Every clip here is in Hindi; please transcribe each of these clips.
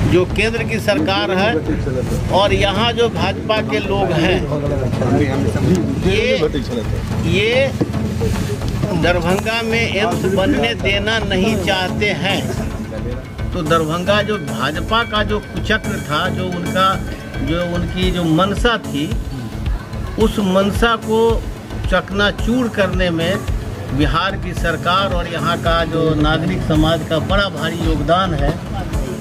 जो केंद्र की सरकार है और यहाँ जो भाजपा के लोग हैं, ये दरभंगा में एम्स बनने देना नहीं चाहते हैं। तो दरभंगा जो भाजपा का जो कुचक्र था, जो उनकी मंशा थी, उस मंशा को चकनाचूर करने में बिहार की सरकार और यहाँ का जो नागरिक समाज का बड़ा भारी योगदान है।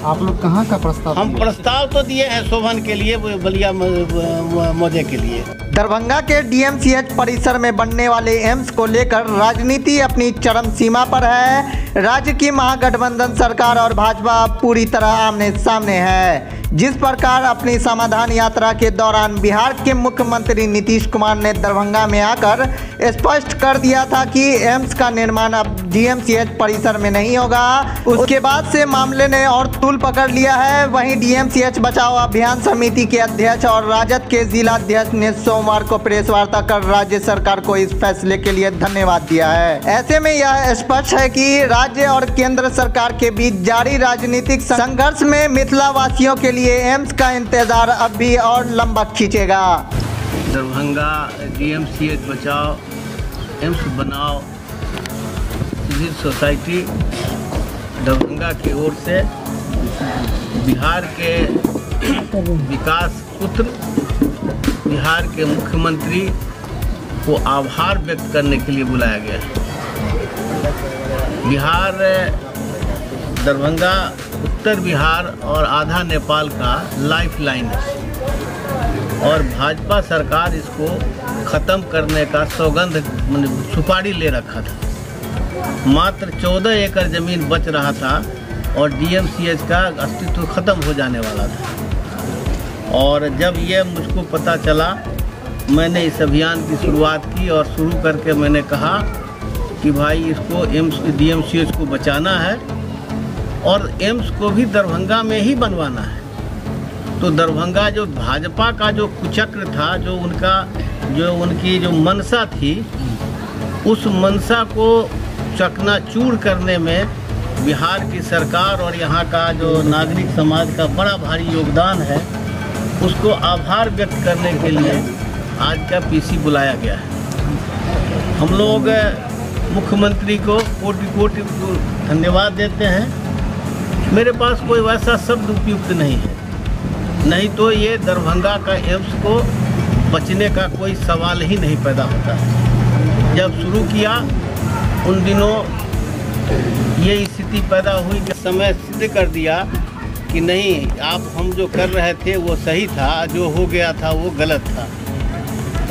आप लोग कहाँ का प्रस्ताव? हम प्रस्ताव तो दिए हैं शोभन के लिए, बलिया मौजे के लिए। दरभंगा के डीएमसीएच परिसर में बनने वाले एम्स को लेकर राजनीति अपनी चरम सीमा पर है। राज्य की महागठबंधन सरकार और भाजपा पूरी तरह आमने सामने है। जिस प्रकार अपनी समाधान यात्रा के दौरान बिहार के मुख्यमंत्री नीतीश कुमार ने दरभंगा में आकर स्पष्ट कर दिया था कि एम्स का निर्माण अब डीएमसीएच परिसर में नहीं होगा, उसके बाद से मामले ने और तूल पकड़ लिया है। वहीं डीएमसीएच बचाओ अभियान समिति के अध्यक्ष और राजद के जिला अध्यक्ष ने सोमवार को प्रेस वार्ता कर राज्य सरकार को इस फैसले के लिए धन्यवाद दिया है। ऐसे में यह स्पष्ट है कि राज्य और केंद्र सरकार के बीच जारी राजनीतिक संघर्ष में मिथिला वासियों के लिए एम्स का इंतजार अब भी और लंबा खींचेगा। दरभंगा डीएमसीएच बचाओ एम्स बनाओ सिविल सोसाइटी दरभंगा की ओर से बिहार के विकास पुत्र, बिहार के मुख्यमंत्री को आभार व्यक्त करने के लिए बुलाया गया है। बिहार, दरभंगा उत्तर बिहार और आधा नेपाल का लाइफलाइन है और भाजपा सरकार इसको ख़त्म करने का सौगंध सुपारी ले रखा था। मात्र 14 एकड़ ज़मीन बच रहा था और डीएमसीएच का अस्तित्व ख़त्म हो जाने वाला था। और जब ये मुझको पता चला, मैंने इस अभियान की शुरुआत की और शुरू करके मैंने कहा कि भाई इसको एम्स डीएमसीएच को बचाना है और एम्स को भी दरभंगा में ही बनवाना है। तो दरभंगा जो भाजपा का जो कुचक्र था, जो उनकी मंशा थी, उस मंशा को चकनाचूर करने में बिहार की सरकार और यहाँ का जो नागरिक समाज का बड़ा भारी योगदान है, उसको आभार व्यक्त करने के लिए आज का पीसी बुलाया गया है। हम लोग मुख्यमंत्री को कोटि कोटि धन्यवाद देते हैं। मेरे पास कोई वैसा शब्द उपयुक्त नहीं है, नहीं तो ये दरभंगा का एम्स को बचने का कोई सवाल ही नहीं पैदा होता है। जब शुरू किया उन दिनों ये स्थिति पैदा हुई कि समय सिद्ध कर दिया कि नहीं, आप हम जो कर रहे थे वो सही था, जो हो गया था वो गलत था।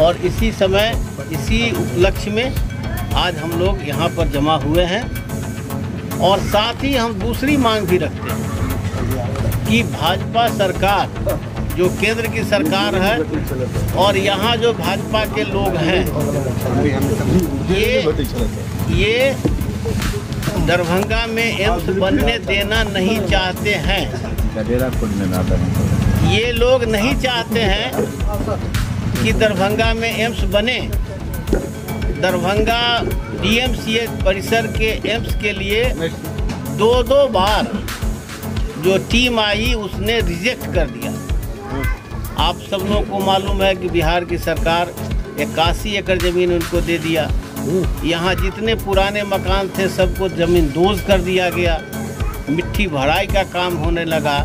और इसी समय, इसी उपलक्ष्य में आज हम लोग यहाँ पर जमा हुए हैं। और साथ ही हम दूसरी मांग भी रखते हैं कि भाजपा सरकार, जो केंद्र की सरकार है और यहाँ जो भाजपा के लोग हैं, ये दरभंगा में एम्स बनने देना नहीं चाहते हैं। ये लोग नहीं चाहते हैं कि दरभंगा में एम्स बने। दरभंगा डीएमसीएच परिसर के एम्स के लिए दो बार जो टीम आई उसने रिजेक्ट कर दिया। आप सब लोगों को मालूम है कि बिहार की सरकार 81 एकड़ ज़मीन उनको दे दिया। यहाँ जितने पुराने मकान थे सबको ज़मीन दोज कर दिया गया। मिट्टी भराई का काम होने लगा।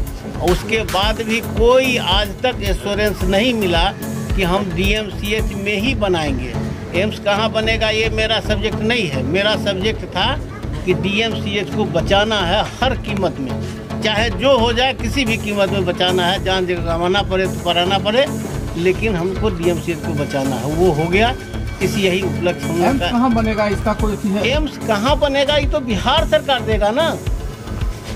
उसके बाद भी कोई आज तक एश्योरेंस नहीं मिला कि हम डीएमसीएच में ही बनाएंगे। एम्स कहाँ बनेगा ये मेरा सब्जेक्ट नहीं है। मेरा सब्जेक्ट था कि डीएमसीएच को बचाना है हर कीमत में, चाहे जो हो जाए किसी भी कीमत में बचाना है, जान गंवाना पड़े तो पराना पड़े, लेकिन हमको डीएमसीएच को बचाना है। वो हो गया। इसी यही उपलक्ष्य हम लोग का। कहाँ बनेगा इसका कोई है? एम्स कहाँ बनेगा ये तो बिहार सरकार देगा ना।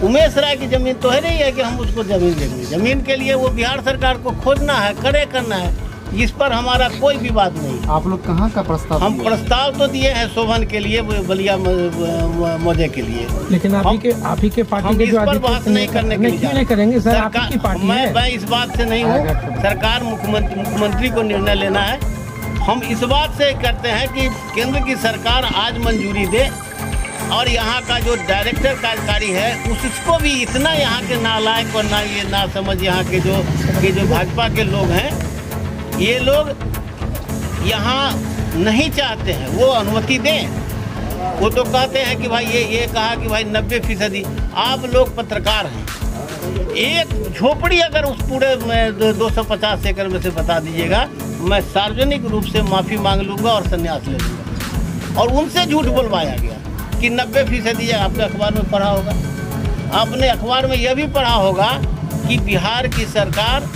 उमेश राय की ज़मीन तो है नहीं है कि हम उसको ज़मीन देंगे। ज़मीन के लिए वो बिहार सरकार को खोजना है, करे करना है। इस पर हमारा कोई विवाद नहीं। आप लोग कहाँ का प्रस्ताव? हम प्रस्ताव तो दिए हैं शोभन के लिए, बलिया मौजे के लिए। लेकिन आप ही के पार्टी के जो इस पर बात नहीं करने के लिए नहीं करेंगे सर। आपकी पार्टी है। मैं इस बात से नहीं हूँ। सरकार मुख्यमंत्री को निर्णय लेना है। हम इस बात से करते हैं कि केंद्र की सरकार आज मंजूरी दे और यहाँ का जो डायरेक्टर कार्यकारी है उसको भी इतना यहाँ के नालायक और ना ये ना समझ यहाँ के जो भाजपा के लोग हैं, ये लोग यहाँ नहीं चाहते हैं वो अनुमति दें। वो तो कहते हैं कि भाई ये कहा कि भाई 90%। आप लोग पत्रकार हैं, एक झोपड़ी अगर उस पूरे में 250 एकड़ में से बता दीजिएगा, मैं सार्वजनिक रूप से माफ़ी मांग लूँगा और संन्यास ले लूँगा। और उनसे झूठ बोलवाया गया कि 90%। आपने अखबार में पढ़ा होगा, आपने अखबार में यह भी पढ़ा होगा कि बिहार की सरकार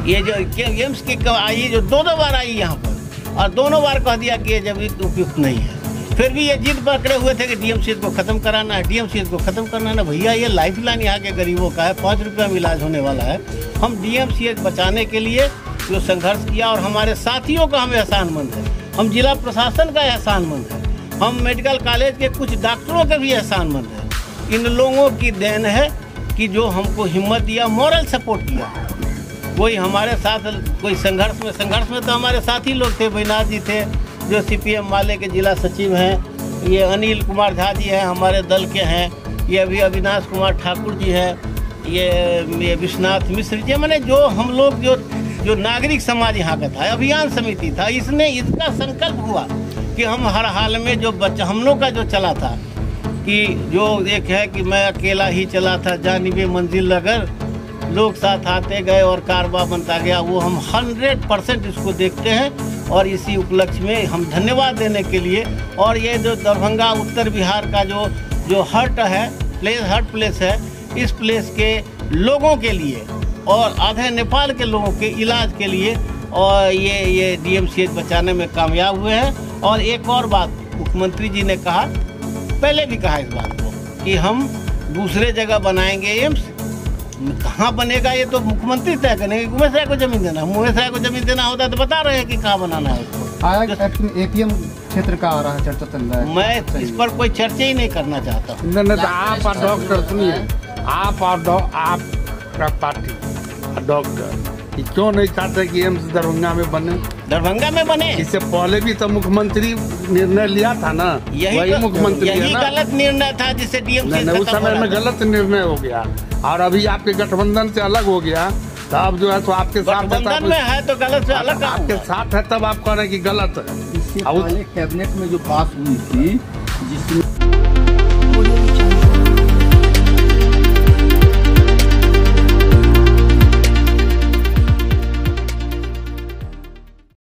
ये जो एम्स की आई, जो 2 बार आई यहाँ पर, और दोनों बार कह दिया कि ये जब उपयुक्त नहीं है। फिर भी ये जिद पकड़े हुए थे कि डीएमसीएच को ख़त्म कराना है, डीएमसीएच को ख़त्म करना है। भैया ये लाइफ लाइन यहाँ के गरीबों का है, 5 रुपये में इलाज होने वाला है। हम डीएमसीएच बचाने के लिए जो संघर्ष किया, और हमारे साथियों का हम एहसानमंद है, हम जिला प्रशासन का एहसानमंद है, हम मेडिकल कॉलेज के कुछ डॉक्टरों के भी एहसानमंद है। इन लोगों की देन है कि जो हमको हिम्मत दिया, मॉरल सपोर्ट किया। कोई हमारे साथ कोई संघर्ष में तो हमारे साथी लोग थे। बैनाथ जी थे जो सीपीएम वाले के जिला सचिव हैं, ये अनिल कुमार झा जी हैं हमारे दल के हैं, ये अभी अविनाश कुमार ठाकुर जी हैं, ये विश्वनाथ मिश्र जी। मैंने जो हम लोग जो नागरिक समाज यहाँ का था, अभियान समिति था, इसका संकल्प हुआ कि हम हर हाल में जो बच्चा हम लोग का जो चला था, कि जो एक है कि मैं अकेला ही चला था जानिबे मंजिल अगर, लोग साथ आते गए और कारवा बनता गया, वो हम 100% इसको देखते हैं। और इसी उपलक्ष्य में हम धन्यवाद देने के लिए, और ये जो दरभंगा उत्तर बिहार का जो हर्ट प्लेस है, इस प्लेस के लोगों के लिए और आधे नेपाल के लोगों के इलाज के लिए, और ये डीएमसीएच बचाने में कामयाब हुए हैं। और एक और बात मुख्यमंत्री जी ने कहा, पहले भी कहा इस बात को, कि हम दूसरे जगह बनाएंगे एम्स। कहाँ बनेगा ये तो मुख्यमंत्री तय करेंगे। उमेश राय को जमीन देना, उमेश राय को जमीन देना होता है तो बता रहे हैं कि कहाँ बनाना है उसको। एटीएम क्षेत्र का आ रहा है, चर्चा चल रहा है। मैं इस पर कोई चर्चा ही नहीं करना चाहता। आप और डॉक्टर सुनिए, आप और आपका पार्टी डॉक्टर क्यों नहीं चाहते कि एम्स दरभंगा में बने? दरभंगा में बने, इससे पहले भी तो मुख्यमंत्री निर्णय लिया था ना, यही मुख्यमंत्री यही गलत निर्णय था जिससे डीएमसीएच उस समय में गलत निर्णय हो गया, और अभी आपके गठबंधन से अलग हो गया, तब जो है तो आपके साथ गठबंधन में है तो गलत से अलग आपके साथ है, तब आप कह रहे हैं कि गलत है। इससे पहले कैबिनेट में जो पास हुई थी, जिसमें